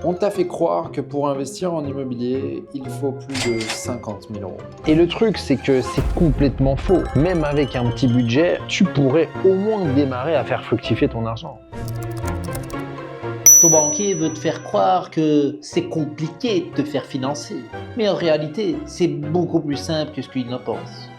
On t'a fait croire que pour investir en immobilier, il faut plus de 50 000 euros. Et le truc, c'est que c'est complètement faux. Même avec un petit budget, tu pourrais au moins démarrer à faire fructifier ton argent. Ton banquier veut te faire croire que c'est compliqué de te faire financer. Mais en réalité, c'est beaucoup plus simple que ce qu'il ne pense.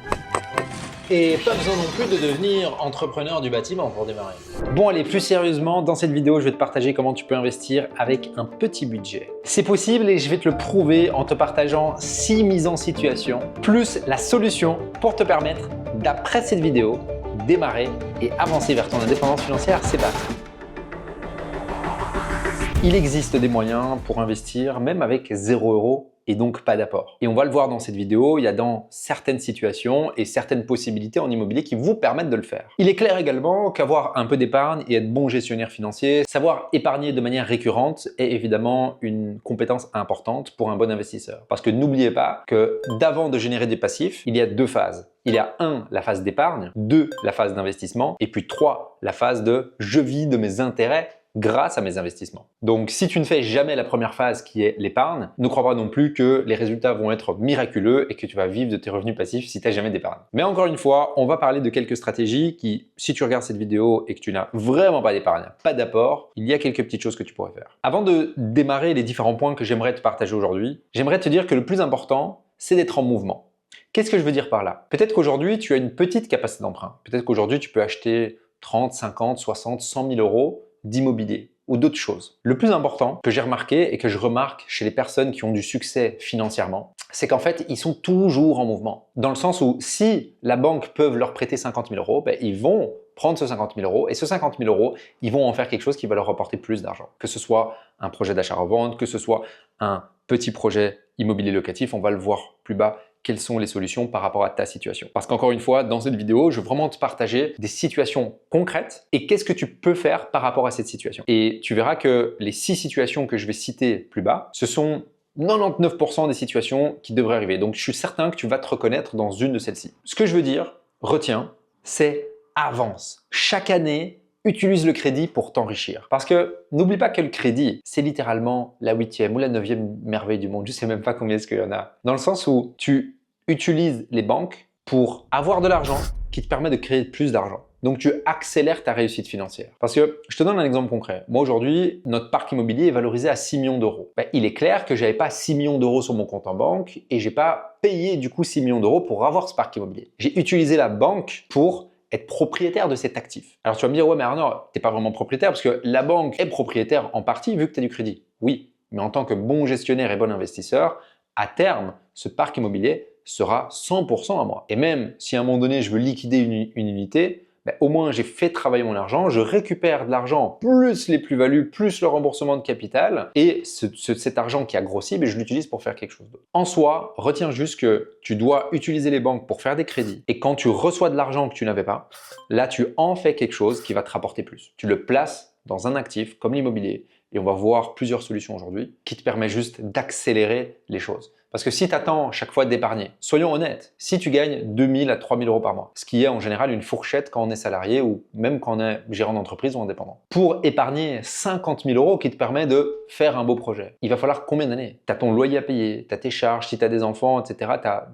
Et pas besoin non plus de devenir entrepreneur du bâtiment pour démarrer. Bon allez, plus sérieusement, dans cette vidéo, je vais te partager comment tu peux investir avec un petit budget. C'est possible et je vais te le prouver en te partageant 6 mises en situation, plus la solution pour te permettre, d'après cette vidéo, démarrer et avancer vers ton indépendance financière. C'est parti. Il existe des moyens pour investir même avec 0 € et donc pas d'apport. Et on va le voir dans cette vidéo, il y a dans certaines situations et certaines possibilités en immobilier qui vous permettent de le faire. Il est clair également qu'avoir un peu d'épargne et être bon gestionnaire financier, savoir épargner de manière récurrente est évidemment une compétence importante pour un bon investisseur. Parce que n'oubliez pas que d'avant de générer des passifs, il y a 2 phases. Il y a 1, la phase d'épargne, 2, la phase d'investissement et puis 3, la phase de « je vis de mes intérêts » grâce à mes investissements. Donc, si tu ne fais jamais la première phase qui est l'épargne, ne crois pas non plus que les résultats vont être miraculeux et que tu vas vivre de tes revenus passifs si tu n'as jamais d'épargne. Mais encore une fois, on va parler de quelques stratégies qui, si tu regardes cette vidéo et que tu n'as vraiment pas d'épargne, pas d'apport, il y a quelques petites choses que tu pourrais faire. Avant de démarrer les différents points que j'aimerais te partager aujourd'hui, j'aimerais te dire que le plus important, c'est d'être en mouvement. Qu'est-ce que je veux dire par là? Peut-être qu'aujourd'hui, tu as une petite capacité d'emprunt. Peut-être qu'aujourd'hui, tu peux acheter 30, 50, 60, 100 000 euros d'immobilier ou d'autres choses. Le plus important que j'ai remarqué et que je remarque chez les personnes qui ont du succès financièrement, c'est qu'en fait, ils sont toujours en mouvement. Dans le sens où si la banque peut leur prêter 50 000 euros, ils vont prendre ce 50 000 euros et ce 50 000 euros, ils vont en faire quelque chose qui va leur rapporter plus d'argent. Que ce soit un projet d'achat-revente, que ce soit un petit projet immobilier locatif, on va le voir plus bas. Quelles sont les solutions par rapport à ta situation. Parce qu'encore une fois, dans cette vidéo, je veux vraiment te partager des situations concrètes et qu'est-ce que tu peux faire par rapport à cette situation. Et tu verras que les 6 situations que je vais citer plus bas, ce sont 99% des situations qui devraient arriver. Donc, je suis certain que tu vas te reconnaître dans une de celles-ci. Ce que je veux dire, retiens, c'est avance. Chaque année, utilise le crédit pour t'enrichir. Parce que n'oublie pas que le crédit, c'est littéralement la 8e ou la 9e merveille du monde. Je ne sais même pas combien est-ce qu'il y en a. Dans le sens où tu utilises les banques pour avoir de l'argent qui te permet de créer plus d'argent. Donc, tu accélères ta réussite financière. Parce que, je te donne un exemple concret. Moi, aujourd'hui, notre parc immobilier est valorisé à 6 millions d'euros. Il est clair que je n'avais pas 6 millions d'euros sur mon compte en banque et je n'ai pas payé du coup 6 millions d'euros pour avoir ce parc immobilier. J'ai utilisé la banque pour être propriétaire de cet actif. Alors, tu vas me dire, ouais, mais Arnaud, tu n'es pas vraiment propriétaire parce que la banque est propriétaire en partie vu que tu as du crédit. Oui, mais en tant que bon gestionnaire et bon investisseur, à terme, ce parc immobilier sera 100% à moi. Et même si à un moment donné, je veux liquider une unité, au moins j'ai fait travailler mon argent, je récupère de l'argent plus les plus-values, plus le remboursement de capital et cet argent qui a grossi, je l'utilise pour faire quelque chose d'autre. En soi, retiens juste que tu dois utiliser les banques pour faire des crédits et quand tu reçois de l'argent que tu n'avais pas, là tu en fais quelque chose qui va te rapporter plus. Tu le places dans un actif comme l'immobilier et on va voir plusieurs solutions aujourd'hui qui te permettent juste d'accélérer les choses. Parce que si tu attends chaque fois d'épargner, soyons honnêtes, si tu gagnes 2 000 à 3 000 euros par mois, ce qui est en général une fourchette quand on est salarié ou même quand on est gérant d'entreprise ou indépendant, pour épargner 50 000 euros qui te permet de faire un beau projet, il va falloir combien d'années? Tu as ton loyer à payer, tu as tes charges, si tu as des enfants, etc. Tu as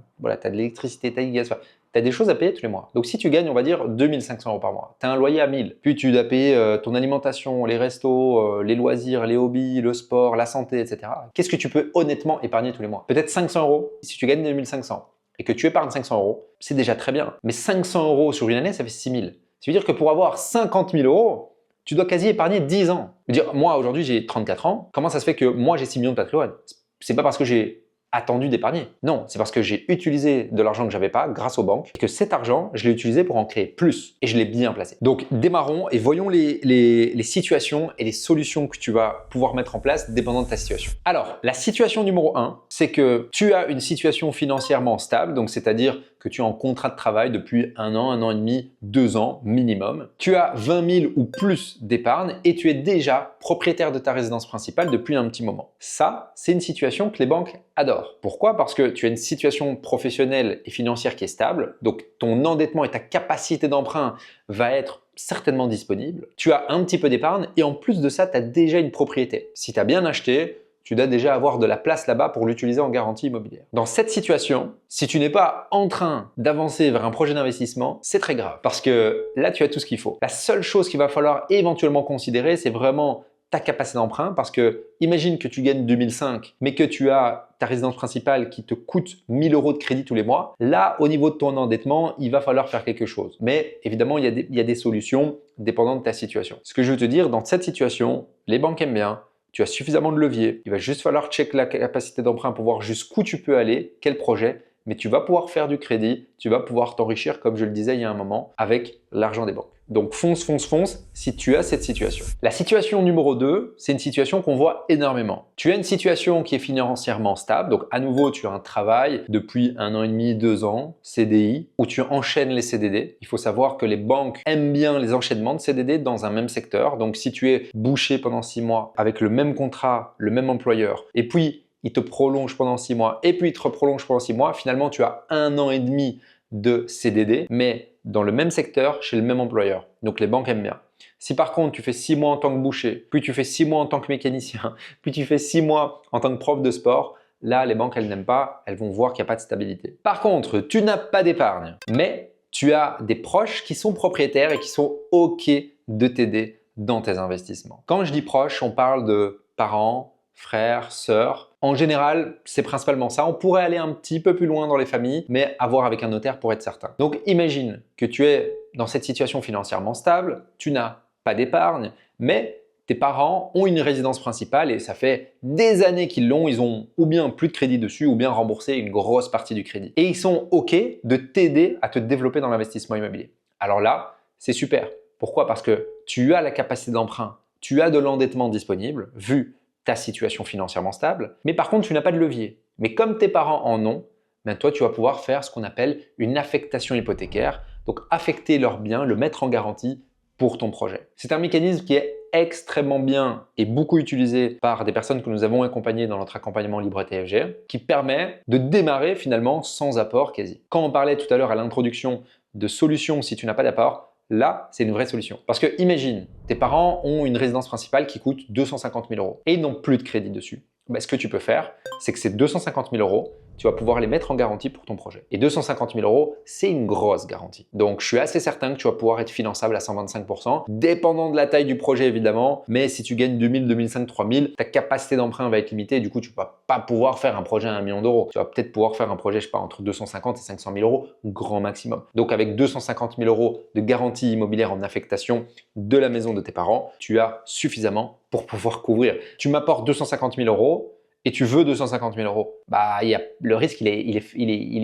de l'électricité, tu as du gaz. Tu as des choses à payer tous les mois. Donc, si tu gagnes, on va dire 2 500 euros par mois, tu as un loyer à 1 000, puis tu dois payer ton alimentation, les restos, les loisirs, les hobbies, le sport, la santé, etc. Qu'est-ce que tu peux honnêtement épargner tous les mois? Peut-être 500 euros. Si tu gagnes 2 500 et que tu épargnes 500 euros, c'est déjà très bien. Mais 500 euros sur une année, ça fait 6 000. Ça veut dire que pour avoir 50 000 euros, tu dois quasi épargner 10 ans. Je veux dire, moi, aujourd'hui, j'ai 34 ans. Comment ça se fait que moi, j'ai 6 millions de patrimoine? C'est pas parce que j'ai attendu d'épargner. Non, c'est parce que j'ai utilisé de l'argent que j'avais pas grâce aux banques et que cet argent, je l'ai utilisé pour en créer plus et je l'ai bien placé. Donc, démarrons et voyons les situations et les solutions que tu vas pouvoir mettre en place dépendant de ta situation. Alors, la situation numéro 1, c'est que tu as une situation financièrement stable, donc c'est-à-dire que tu es en contrat de travail depuis 1 an et demi, 2 ans minimum. Tu as 20 000 ou plus d'épargne et tu es déjà propriétaire de ta résidence principale depuis un petit moment. Ça, c'est une situation que les banques adorent. Pourquoi? Parce que tu as une situation professionnelle et financière qui est stable, donc ton endettement et ta capacité d'emprunt va être certainement disponible. Tu as un petit peu d'épargne et en plus de ça, tu as déjà une propriété. Si tu as bien acheté, tu dois déjà avoir de la place là-bas pour l'utiliser en garantie immobilière. Dans cette situation, si tu n'es pas en train d'avancer vers un projet d'investissement, c'est très grave parce que là, tu as tout ce qu'il faut. La seule chose qu'il va falloir éventuellement considérer, c'est vraiment ta capacité d'emprunt parce que imagine que tu gagnes 2005 mais que tu as ta résidence principale qui te coûte 1 000 € de crédit tous les mois. Là, au niveau de ton endettement, il va falloir faire quelque chose. Mais évidemment, il y a des solutions dépendant de ta situation. Ce que je veux te dire, dans cette situation, les banques aiment bien. Tu as suffisamment de levier. Il va juste falloir checker la capacité d'emprunt pour voir jusqu'où tu peux aller, quel projet. Mais tu vas pouvoir faire du crédit, tu vas pouvoir t'enrichir, comme je le disais il y a un moment, avec l'argent des banques. Donc fonce, fonce, fonce si tu as cette situation. La situation numéro 2, c'est une situation qu'on voit énormément. Tu as une situation qui est financièrement stable, donc à nouveau tu as un travail depuis 1 an et demi, 2 ans, CDI, où tu enchaînes les CDD. Il faut savoir que les banques aiment bien les enchaînements de CDD dans un même secteur. Donc si tu es bouché pendant 6 mois avec le même contrat, le même employeur, et puis il te prolonge pendant 6 mois, et puis il te reprolonge pendant 6 mois, finalement tu as 1 an et demi de CDD, mais dans le même secteur, chez le même employeur. Donc les banques aiment bien. Si par contre tu fais 6 mois en tant que boucher, puis tu fais 6 mois en tant que mécanicien, puis tu fais 6 mois en tant que prof de sport, là les banques elles n'aiment pas, elles vont voir qu'il n'y a pas de stabilité. Par contre, tu n'as pas d'épargne, mais tu as des proches qui sont propriétaires et qui sont OK de t'aider dans tes investissements. Quand je dis proches, on parle de parents, frères, sœurs. En général, c'est principalement ça. On pourrait aller un petit peu plus loin dans les familles, mais à voir avec un notaire pour être certain. Donc imagine que tu es dans cette situation financièrement stable, tu n'as pas d'épargne, mais tes parents ont une résidence principale et ça fait des années qu'ils l'ont, ils ont ou bien plus de crédit dessus ou bien remboursé une grosse partie du crédit. Et ils sont OK de t'aider à te développer dans l'investissement immobilier. Alors là, c'est super. Pourquoi? Parce que tu as la capacité d'emprunt, tu as de l'endettement disponible, vu ta situation financièrement stable, mais par contre, tu n'as pas de levier. Mais comme tes parents en ont, ben toi, tu vas pouvoir faire ce qu'on appelle une affectation hypothécaire, donc affecter leur bien, le mettre en garantie pour ton projet. C'est un mécanisme qui est extrêmement bien et beaucoup utilisé par des personnes que nous avons accompagnées dans notre accompagnement Libre TFG, qui permet de démarrer finalement sans apport quasi. Quand on parlait tout à l'heure à l'introduction de solutions si tu n'as pas d'apport, là, c'est une vraie solution. Parce que imagine, tes parents ont une résidence principale qui coûte 250 000 € et ils n'ont plus de crédit dessus. Ben, ce que tu peux faire, c'est que ces 250 000 €, tu vas pouvoir les mettre en garantie pour ton projet. Et 250 000 €, c'est une grosse garantie. Donc, je suis assez certain que tu vas pouvoir être finançable à 125%, dépendant de la taille du projet évidemment. Mais si tu gagnes 2000, 2005, 3000, ta capacité d'emprunt va être limitée. Et du coup, tu ne vas pas pouvoir faire un projet à 1 million d'euros. Tu vas peut-être pouvoir faire un projet, je sais pas, entre 250 et 500 000 € grand maximum. Donc, avec 250 000 € de garantie immobilière en affectation de la maison de tes parents, tu as suffisamment pour pouvoir couvrir. Tu m'apportes 250 000 € et tu veux 250 000 €, bah, le risque, il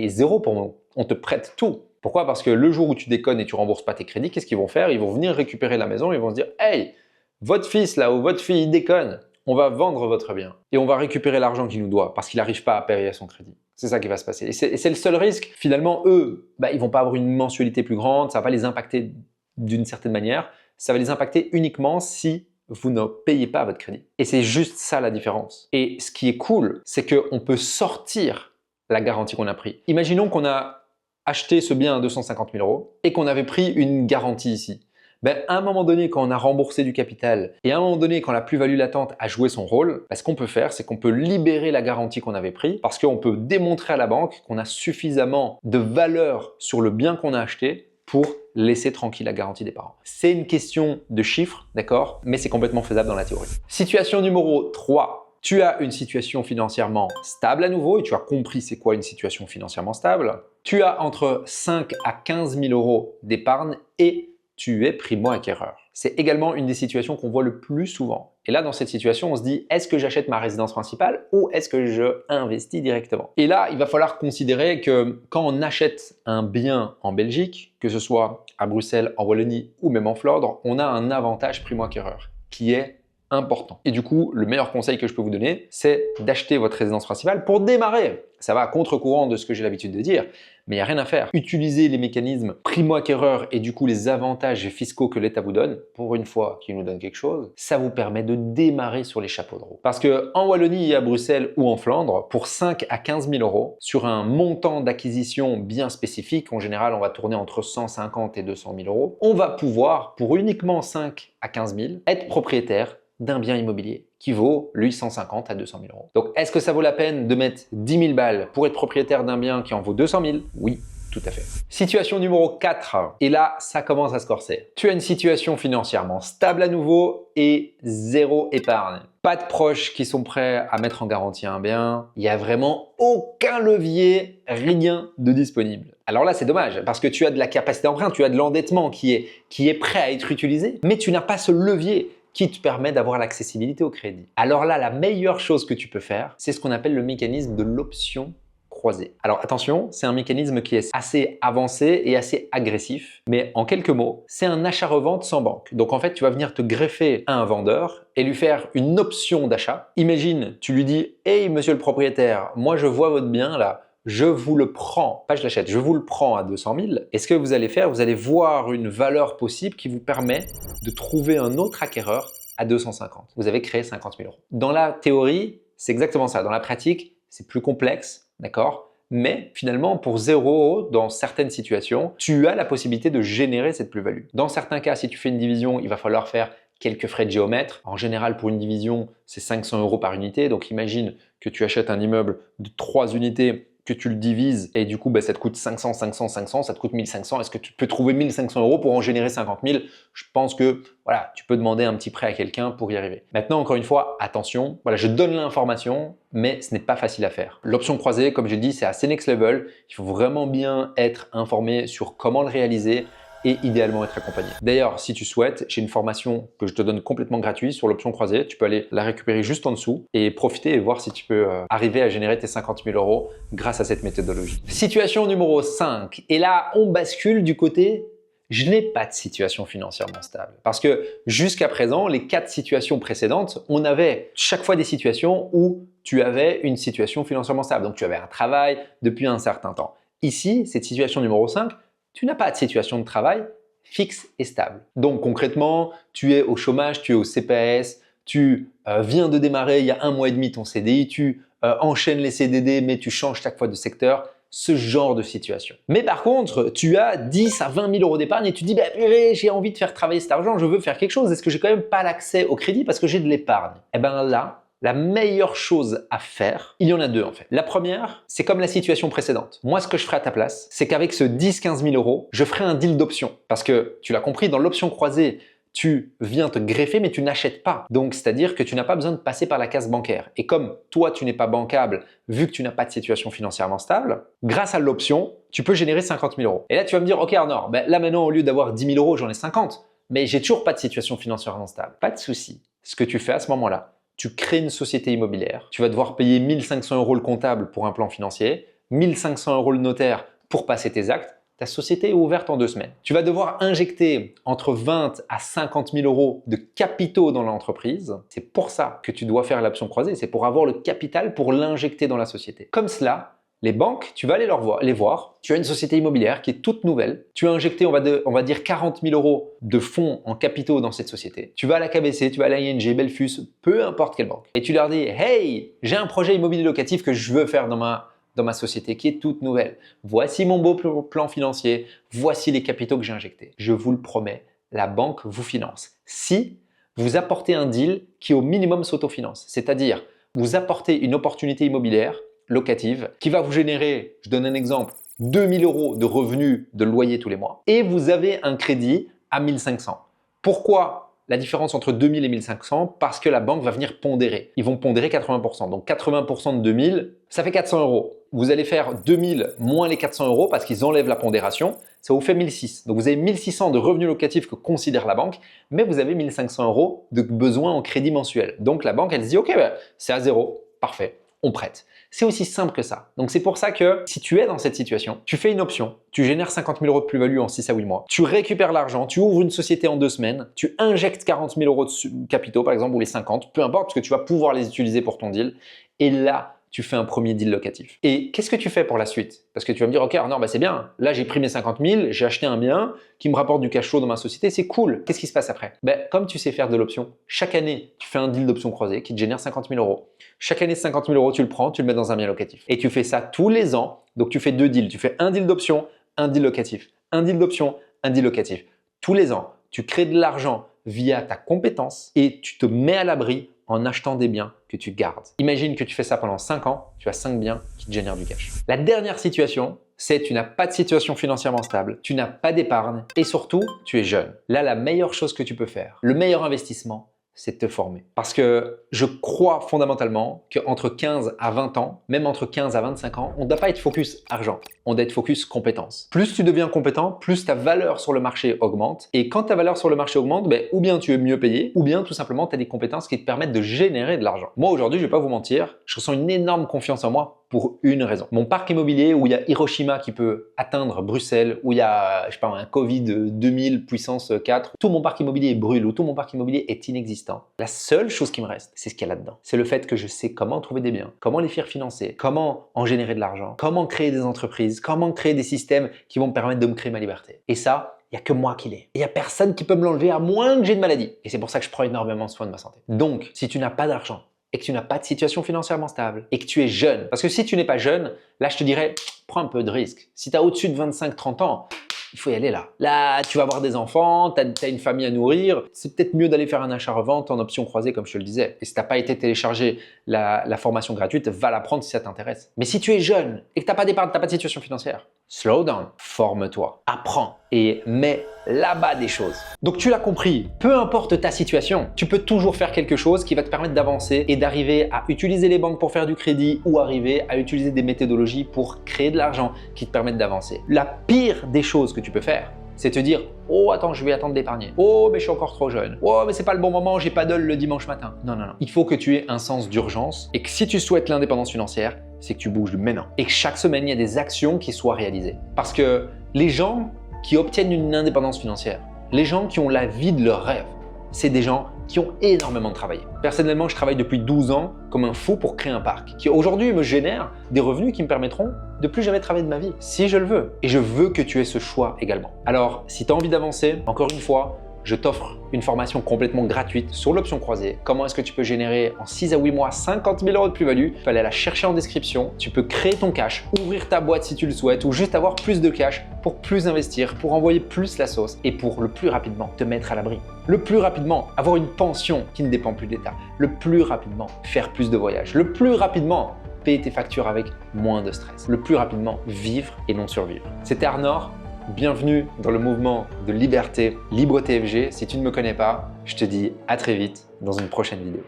est zéro pour nous. On te prête tout. Pourquoi? Parce que le jour où tu déconnes et tu rembourses pas tes crédits, qu'est-ce qu'ils vont faire? Ils vont venir récupérer la maison, ils vont se dire « Hey, votre fils là ou votre fille, il déconne, on va vendre votre bien et on va récupérer l'argent qu'il nous doit parce qu'il n'arrive pas à payer son crédit. » C'est ça qui va se passer. Et c'est le seul risque. Finalement, eux, bah, ils vont pas avoir une mensualité plus grande, ça va pas les impacter d'une certaine manière. Ça va les impacter uniquement si vous ne payez pas votre crédit. Et c'est juste ça la différence. Et ce qui est cool, c'est qu'on peut sortir la garantie qu'on a prise. Imaginons qu'on a acheté ce bien à 250 000 € et qu'on avait pris une garantie ici. Ben, à un moment donné, quand on a remboursé du capital et à un moment donné, quand la plus-value latente a joué son rôle, ben, ce qu'on peut faire, c'est qu'on peut libérer la garantie qu'on avait prise parce qu'on peut démontrer à la banque qu'on a suffisamment de valeur sur le bien qu'on a acheté pour laisser tranquille la garantie des parents. C'est une question de chiffres, d'accord? Mais c'est complètement faisable dans la théorie. Situation numéro 3. Tu as une situation financièrement stable à nouveau et tu as compris c'est quoi une situation financièrement stable. Tu as entre 5 à 15 000 € d'épargne et tu es primo-acquéreur. C'est également une des situations qu'on voit le plus souvent. Et là, dans cette situation, on se dit, est-ce que j'achète ma résidence principale ou est-ce que je investis directement? Et là, il va falloir considérer que quand on achète un bien en Belgique, que ce soit à Bruxelles, en Wallonie ou même en Flandre, on a un avantage primo-acquéreur qui est important. Et du coup, le meilleur conseil que je peux vous donner, c'est d'acheter votre résidence principale pour démarrer. Ça va à contre-courant de ce que j'ai l'habitude de dire, mais il n'y a rien à faire. Utilisez les mécanismes primo-acquéreurs et du coup les avantages fiscaux que l'État vous donne, pour une fois qu'il nous donne quelque chose, ça vous permet de démarrer sur les chapeaux de roue. Parce qu'en Wallonie et à Bruxelles ou en Flandre, pour 5 à 15 000 euros, sur un montant d'acquisition bien spécifique, en général on va tourner entre 150 et 200 000 euros, on va pouvoir, pour uniquement 5 à 15 000, être propriétaire d'un bien immobilier qui vaut, lui, 150 à 200 000 euros. Donc, est-ce que ça vaut la peine de mettre 10 000 balles pour être propriétaire d'un bien qui en vaut 200 000? Oui, tout à fait. Situation numéro 4. Et là, ça commence à se corser. Tu as une situation financièrement stable à nouveau et zéro épargne. Pas de proches qui sont prêts à mettre en garantie un bien. Il n'y a vraiment aucun levier, rien de disponible. Alors là, c'est dommage parce que tu as de la capacité d'emprunt, tu as de l'endettement qui est prêt à être utilisé, mais tu n'as pas ce levier qui te permet d'avoir l'accessibilité au crédit. Alors là, la meilleure chose que tu peux faire, c'est ce qu'on appelle le mécanisme de l'option croisée. Alors attention, c'est un mécanisme qui est assez avancé et assez agressif, mais en quelques mots, c'est un achat-revente sans banque. Donc en fait, tu vas venir te greffer à un vendeur et lui faire une option d'achat. Imagine, tu lui dis « Hey monsieur le propriétaire, moi je vois votre bien là, je vous le prends, pas je l'achète, je vous le prends à 200 000. Et ce que vous allez faire, vous allez voir une valeur possible qui vous permet de trouver un autre acquéreur à 250. Vous avez créé 50 000 euros. Dans la théorie, c'est exactement ça. Dans la pratique, c'est plus complexe, d'accord? Mais finalement, pour 0 euros, dans certaines situations, tu as la possibilité de générer cette plus-value. Dans certains cas, si tu fais une division, il va falloir faire quelques frais de géomètre. En général, pour une division, c'est 500 euros par unité. Donc imagine que tu achètes un immeuble de 3 unités, que tu le divises et du coup ça te coûte 500, 500, 500, ça te coûte 1500. Est-ce que tu peux trouver 1500 euros pour en générer 50 000? Je pense que voilà, tu peux demander un petit prêt à quelqu'un pour y arriver. Maintenant, encore une fois, attention, voilà, je donne l'information, mais ce n'est pas facile à faire. L'option croisée, comme j'ai dit, c'est assez next level. Il faut vraiment bien être informé sur comment le réaliser et idéalement être accompagné. D'ailleurs, si tu souhaites, j'ai une formation que je te donne complètement gratuite sur l'option croisée. Tu peux aller la récupérer juste en dessous et profiter et voir si tu peux arriver à générer tes 50 000 euros grâce à cette méthodologie. Situation numéro 5. Et là, on bascule du côté « je n'ai pas de situation financièrement stable ». Parce que jusqu'à présent, les 4 situations précédentes, on avait chaque fois des situations où tu avais une situation financièrement stable. Donc, tu avais un travail depuis un certain temps. Ici, cette situation numéro 5, tu n'as pas de situation de travail fixe et stable. Donc concrètement, tu es au chômage, tu es au CPS, tu viens de démarrer il y a 1 mois et demi ton CDI, tu enchaînes les CDD mais tu changes chaque fois de secteur, ce genre de situation. Mais par contre, tu as 10 à 20 000 euros d'épargne et tu dis bah, « j'ai envie de faire travailler cet argent, je veux faire quelque chose, est-ce que j'ai quand même pas l'accès au crédit parce que j'ai de l'épargne ?» Eh bien là, la meilleure chose à faire, il y en a 2 en fait. La première, c'est comme la situation précédente. Moi, ce que je ferai à ta place, c'est qu'avec ce 10-15 000 euros, je ferai un deal d'option. Parce que, tu l'as compris, dans l'option croisée, tu viens te greffer mais tu n'achètes pas. Donc, c'est-à-dire que tu n'as pas besoin de passer par la case bancaire. Et comme toi, tu n'es pas bancable, vu que tu n'as pas de situation financièrement stable, grâce à l'option, tu peux générer 50 000 euros. Et là, tu vas me dire, ok Arnaud, ben là maintenant, au lieu d'avoir 10 000 euros, j'en ai 50. Mais j'ai toujours pas de situation financièrement stable. Pas de souci. Ce que tu fais à ce moment-là, tu crées une société immobilière, tu vas devoir payer 1500 euros le comptable pour un plan financier, 1500 euros le notaire pour passer tes actes, ta société est ouverte en 2 semaines. Tu vas devoir injecter entre 20 à 50 000 euros de capitaux dans l'entreprise. C'est pour ça que tu dois faire l'option croisée, c'est pour avoir le capital pour l'injecter dans la société. Comme cela, les banques, tu vas aller les voir. Tu as une société immobilière qui est toute nouvelle. Tu as injecté, on va dire 40 000 euros de fonds en capitaux dans cette société. Tu vas à la KBC, tu vas à la ING, Belfus, peu importe quelle banque. Et tu leur dis « Hey, j'ai un projet immobilier locatif que je veux faire dans ma société qui est toute nouvelle. Voici mon beau plan financier. Voici les capitaux que j'ai injectés. Je vous le promets, la banque vous finance. Si vous apportez un deal qui au minimum s'autofinance, c'est-à-dire vous apportez une opportunité immobilière locative qui va vous générer, je donne un exemple, 2 000 euros de revenus de loyer tous les mois et vous avez un crédit à 1500. Pourquoi la différence entre 2 000 et 1500? Parce que la banque va venir pondérer. Ils vont pondérer 80%. Donc 80% de 2 000, ça fait 400 euros. Vous allez faire 2 000 moins les 400 euros parce qu'ils enlèvent la pondération. Ça vous fait 1600. Donc vous avez 1600 de revenus locatifs que considère la banque, mais vous avez 1500 euros de besoin en crédit mensuel. Donc la banque, elle se dit « Ok, c'est à 0, parfait. On prête. » C'est aussi simple que ça. Donc c'est pour ça que si tu es dans cette situation, tu fais une option, tu génères 50 000 € de plus-value en 6 à 8 mois, tu récupères l'argent, tu ouvres une société en 2 semaines, tu injectes 40 000 € de capitaux par exemple ou les 50, peu importe parce que tu vas pouvoir les utiliser pour ton deal et là, tu fais un premier deal locatif. Et qu'est-ce que tu fais pour la suite? Parce que tu vas me dire, ok Arnaud, c'est bien, là j'ai pris mes 50 000, j'ai acheté un bien qui me rapporte du cash flow dans ma société, c'est cool. Qu'est-ce qui se passe après? Comme tu sais faire de l'option, chaque année tu fais un deal d'option croisée qui te génère 50 000 €. Chaque année 50 000 € tu le prends, tu le mets dans un bien locatif. Et tu fais ça tous les ans, donc tu fais 2 deals, tu fais un deal d'option, un deal locatif, un deal d'option, un deal locatif. Tous les ans, tu crées de l'argent via ta compétence et tu te mets à l'abri en achetant des biens que tu gardes. Imagine que tu fais ça pendant 5 ans, tu as 5 biens qui te génèrent du cash. La dernière situation, c'est tu n'as pas de situation financièrement stable, tu n'as pas d'épargne et surtout, tu es jeune. Là, la meilleure chose que tu peux faire, le meilleur investissement, c'est de te former. Parce que je crois fondamentalement qu'entre 15 à 20 ans, même entre 15 à 25 ans, on ne doit pas être focus argent, on doit être focus compétence. Plus tu deviens compétent, plus ta valeur sur le marché augmente. Et quand ta valeur sur le marché augmente, ou bien tu es mieux payé, ou bien tout simplement tu as des compétences qui te permettent de générer de l'argent. Moi aujourd'hui, je ne vais pas vous mentir, je ressens une énorme confiance en moi pour une raison. Mon parc immobilier où il y a Hiroshima qui peut atteindre Bruxelles, où il y a, je sais pas, un Covid 2000 puissance 4, tout mon parc immobilier brûle ou tout mon parc immobilier est inexistant. La seule chose qui me reste, c'est ce qu'il y a là-dedans. C'est le fait que je sais comment trouver des biens, comment les faire financer, comment en générer de l'argent, comment créer des entreprises, comment créer des systèmes qui vont me permettre de me créer ma liberté. Et ça, il n'y a que moi qui l'ai. Il n'y a personne qui peut me l'enlever à moins que j'ai une maladie. Et c'est pour ça que je prends énormément soin de ma santé. Donc, si tu n'as pas d'argent, et que tu n'as pas de situation financièrement stable et que tu es jeune. Parce que si tu n'es pas jeune, là je te dirais, prends un peu de risque. Si tu as au-dessus de 25-30 ans, il faut y aller là. Là, tu vas avoir des enfants, tu as une famille à nourrir. C'est peut-être mieux d'aller faire un achat-revente en option croisée comme je te le disais. Et si tu n'as pas été téléchargé la formation gratuite, va la prendre si ça t'intéresse. Mais si tu es jeune et que tu n'as pas d'épargne, tu n'as pas de situation financière, slow down, forme-toi, apprends et mets là-bas des choses. Donc tu l'as compris, peu importe ta situation, tu peux toujours faire quelque chose qui va te permettre d'avancer et d'arriver à utiliser les banques pour faire du crédit ou arriver à utiliser des méthodologies pour créer de l'argent qui te permettent d'avancer. La pire des choses que tu peux faire, c'est te dire « Oh, attends, je vais attendre d'épargner. Oh, mais je suis encore trop jeune. Oh, mais c'est pas le bon moment, j'ai pas d'ol le dimanche matin. » Non, non, non. Il faut que tu aies un sens d'urgence et que si tu souhaites l'indépendance financière, c'est que tu bouges maintenant. Et que chaque semaine, il y a des actions qui soient réalisées. Parce que les gens qui obtiennent une indépendance financière, les gens qui ont la vie de leurs rêves, c'est des gens qui ont énormément travaillé. Personnellement, je travaille depuis 12 ans comme un fou pour créer un parc qui aujourd'hui me génère des revenus qui me permettront de plus jamais travailler de ma vie, si je le veux. Et je veux que tu aies ce choix également. Alors, si tu as envie d'avancer, encore une fois, je t'offre une formation complètement gratuite sur l'option croisée. Comment est-ce que tu peux générer en 6 à 8 mois 50 000 € de plus-value? Tu peux aller la chercher en description. Tu peux créer ton cash, ouvrir ta boîte si tu le souhaites ou juste avoir plus de cash pour plus investir, pour envoyer plus la sauce et pour le plus rapidement te mettre à l'abri. Le plus rapidement avoir une pension qui ne dépend plus de l'État. Le plus rapidement faire plus de voyages. Le plus rapidement payer tes factures avec moins de stress. Le plus rapidement vivre et non survivre. C'était Arnaud. Bienvenue dans le mouvement de liberté Libre TFG. Si tu ne me connais pas, je te dis à très vite dans une prochaine vidéo.